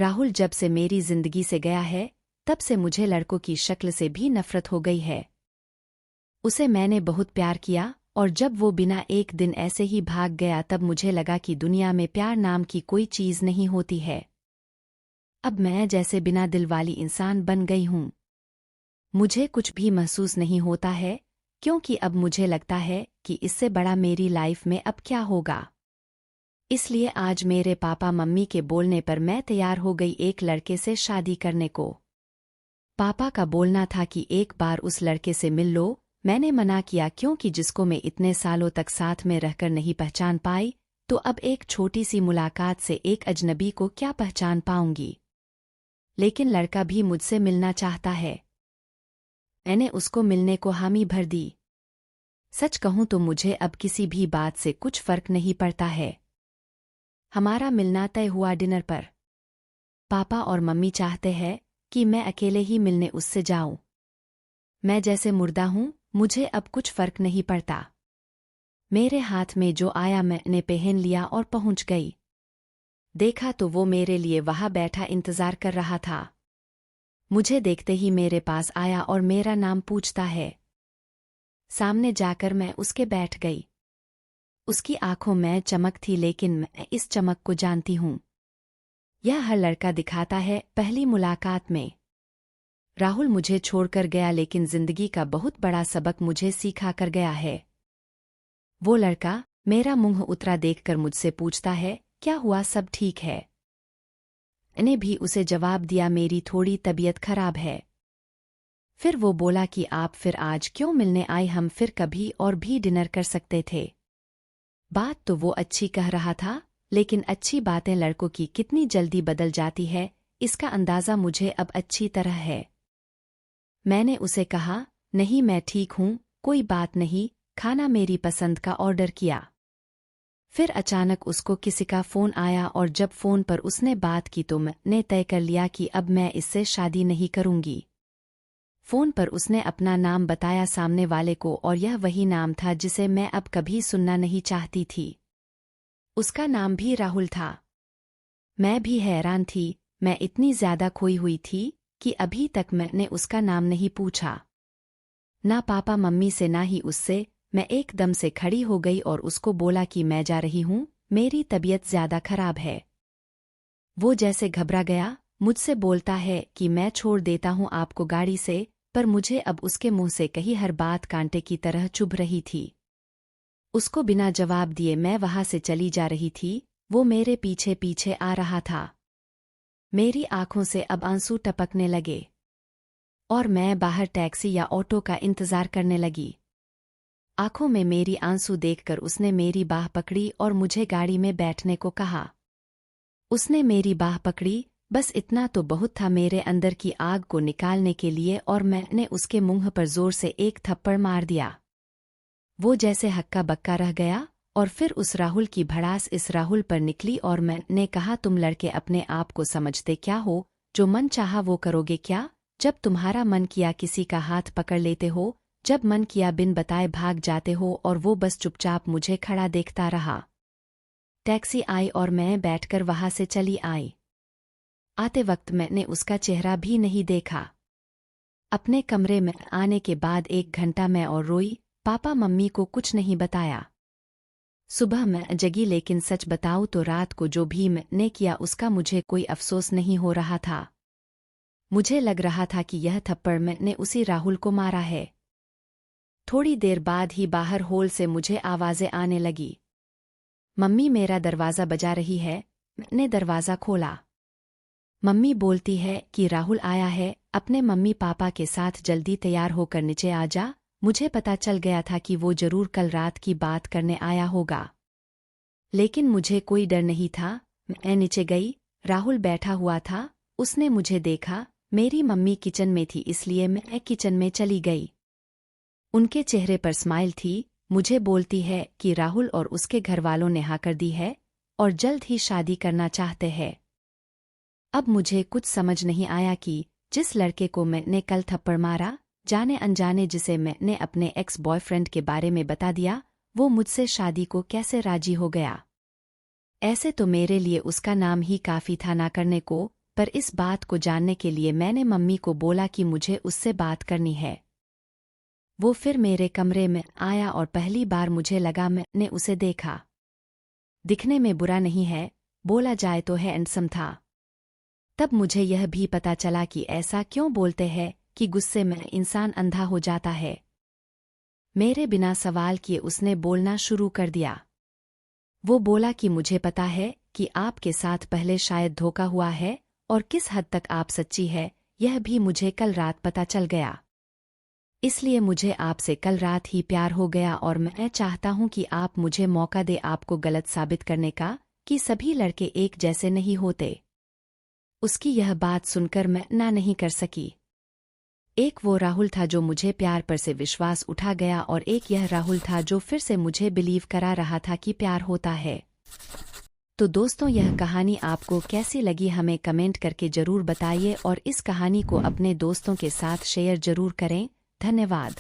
राहुल जब से मेरी जिंदगी से गया है तब से मुझे लड़कों की शक्ल से भी नफरत हो गई है। उसे मैंने बहुत प्यार किया और जब वो बिना एक दिन ऐसे ही भाग गया तब मुझे लगा कि दुनिया में प्यार नाम की कोई चीज नहीं होती है। अब मैं जैसे बिना दिल वाली इंसान बन गई हूं। मुझे कुछ भी महसूस नहीं होता है क्योंकि अब मुझे लगता है कि इससे बड़ा मेरी लाइफ में अब क्या होगा। इसलिए आज मेरे पापा मम्मी के बोलने पर मैं तैयार हो गई एक लड़के से शादी करने को। पापा का बोलना था कि एक बार उस लड़के से मिल लो। मैंने मना किया क्योंकि जिसको मैं इतने सालों तक साथ में रहकर नहीं पहचान पाई तो अब एक छोटी सी मुलाकात से एक अजनबी को क्या पहचान पाऊंगी। लेकिन लड़का भी मुझसे मिलना चाहता है। मैंने उसको मिलने को हामी भर दी। सच कहूं तो मुझे अब किसी भी बात से कुछ फर्क नहीं पड़ता है। हमारा मिलना तय हुआ डिनर पर। पापा और मम्मी चाहते हैं कि मैं अकेले ही मिलने उससे जाऊं। मैं जैसे मुर्दा हूं, मुझे अब कुछ फर्क नहीं पड़ता। मेरे हाथ में जो आया मैंने पहन लिया और पहुंच गई। देखा तो वो मेरे लिए वहां बैठा इंतजार कर रहा था। मुझे देखते ही मेरे पास आया और मेरा नाम पूछता है। सामने जाकर मैं उसके बैठ गई। उसकी आंखों में चमक थी लेकिन मैं इस चमक को जानती हूं। यह हर लड़का दिखाता है पहली मुलाकात में। राहुल मुझे छोड़कर गया लेकिन जिंदगी का बहुत बड़ा सबक मुझे सिखा कर गया है। वो लड़का मेरा मुंह उतरा देखकर मुझसे पूछता है, क्या हुआ, सब ठीक है? मैंने भी उसे जवाब दिया, मेरी थोड़ी तबीयत खराब है। फिर वो बोला कि आप फिर आज क्यों मिलने आए, हम फिर कभी और भी डिनर कर सकते थे। बात तो वो अच्छी कह रहा था लेकिन अच्छी बातें लड़कों की कितनी जल्दी बदल जाती है इसका अंदाजा मुझे अब अच्छी तरह है। मैंने उसे कहा, नहीं मैं ठीक हूं, कोई बात नहीं, खाना मेरी पसंद का ऑर्डर किया। फिर अचानक उसको किसी का फोन आया और जब फोन पर उसने बात की तो मैंने तय कर लिया कि अब मैं इससे शादी नहीं करूंगी। फोन पर उसने अपना नाम बताया सामने वाले को और यह वही नाम था जिसे मैं अब कभी सुनना नहीं चाहती थी। उसका नाम भी राहुल था। मैं भी हैरान थी, मैं इतनी ज्यादा खोई हुई थी कि अभी तक मैंने उसका नाम नहीं पूछा। ना पापा मम्मी से ना ही उससे। मैं एकदम से खड़ी हो गई और उसको बोला कि मैं जा रही हूं, मेरी तबीयत ज्यादा खराब है। वो जैसे घबरा गया, मुझसे बोलता है कि मैं छोड़ देता हूं आपको गाड़ी से, पर मुझे अब उसके मुंह से कही हर बात कांटे की तरह चुभ रही थी। उसको बिना जवाब दिए मैं वहां से चली जा रही थी। वो मेरे पीछे पीछे आ रहा था। मेरी आंखों से अब आंसू टपकने लगे और मैं बाहर टैक्सी या ऑटो का इंतजार करने लगी। आंखों में मेरी आंसू देखकर उसने मेरी बाह पकड़ी और मुझे गाड़ी में बैठने को कहा। उसने मेरी बाह पकड़ी, बस इतना तो बहुत था मेरे अंदर की आग को निकालने के लिए, और मैंने उसके मुंह पर जोर से एक थप्पड़ मार दिया। वो जैसे हक्का बक्का रह गया और फिर उस राहुल की भड़ास इस राहुल पर निकली और मैंने कहा, तुम लड़के अपने आप को समझते क्या हो? जो मन चाहा वो करोगे क्या? जब तुम्हारा मन किया किसी का हाथ पकड़ लेते हो, जब मन किया बिन बताए भाग जाते हो, और वो बस चुपचाप मुझे खड़ा देखता रहा। टैक्सी आई और मैं बैठकर वहां से चली आई। आते वक्त मैंने उसका चेहरा भी नहीं देखा। अपने कमरे में आने के बाद 1 घंटा मैं और रोई, पापा मम्मी को कुछ नहीं बताया। सुबह मैं जगी लेकिन सच बताऊं तो रात को जो भी मैंने किया उसका मुझे कोई अफसोस नहीं हो रहा था। मुझे लग रहा था कि यह थप्पड़ मैंने उसी राहुल को मारा है। थोड़ी देर बाद ही बाहर हॉल से मुझे आवाजें आने लगी। मम्मी मेरा दरवाज़ा बजा रही है। मैंने दरवाज़ा खोला। मम्मी बोलती है कि राहुल आया है, अपने मम्मी पापा के साथ जल्दी तैयार होकर नीचे आ जा। मुझे पता चल गया था कि वो जरूर कल रात की बात करने आया होगा, लेकिन मुझे कोई डर नहीं था। मैं नीचे गई, राहुल बैठा हुआ था। उसने मुझे देखा। मेरी मम्मी किचन में थी इसलिए मैं किचन में चली गई। उनके चेहरे पर स्माइल थी। मुझे बोलती है कि राहुल और उसके घरवालों ने हाँ कर दी है और जल्द ही शादी करना चाहते हैं। अब मुझे कुछ समझ नहीं आया कि जिस लड़के को मैंने कल थप्पड़ मारा, जाने अनजाने जिसे मैंने अपने एक्स बॉयफ्रेंड के बारे में बता दिया, वो मुझसे शादी को कैसे राजी हो गया। ऐसे तो मेरे लिए उसका नाम ही काफी था ना करने को। पर इस बात को जानने के लिए मैंने मम्मी को बोला कि मुझे उससे बात करनी है। वो फिर मेरे कमरे में आया और पहली बार मुझे लगा मैंने उसे देखा। दिखने में बुरा नहीं है, बोला जाए तो है हैंडसम था। तब मुझे यह भी पता चला कि ऐसा क्यों बोलते हैं कि गुस्से में इंसान अंधा हो जाता है। मेरे बिना सवाल किए उसने बोलना शुरू कर दिया। वो बोला कि मुझे पता है कि आपके साथ पहले शायद धोखा हुआ है और किस हद तक आप सच्ची है यह भी मुझे कल रात पता चल गया। इसलिए मुझे आपसे कल रात ही प्यार हो गया और मैं चाहता हूं कि आप मुझे मौका दे आपको गलत साबित करने का कि सभी लड़के एक जैसे नहीं होते। उसकी यह बात सुनकर मैं ना नहीं कर सकी। एक वो राहुल था जो मुझे प्यार पर से विश्वास उठा गया और एक यह राहुल था जो फिर से मुझे बिलीव करा रहा था कि प्यार होता है। तो दोस्तों, यह कहानी आपको कैसी लगी हमें कमेंट करके जरूर बताइए और इस कहानी को अपने दोस्तों के साथ शेयर जरूर करें। धन्यवाद।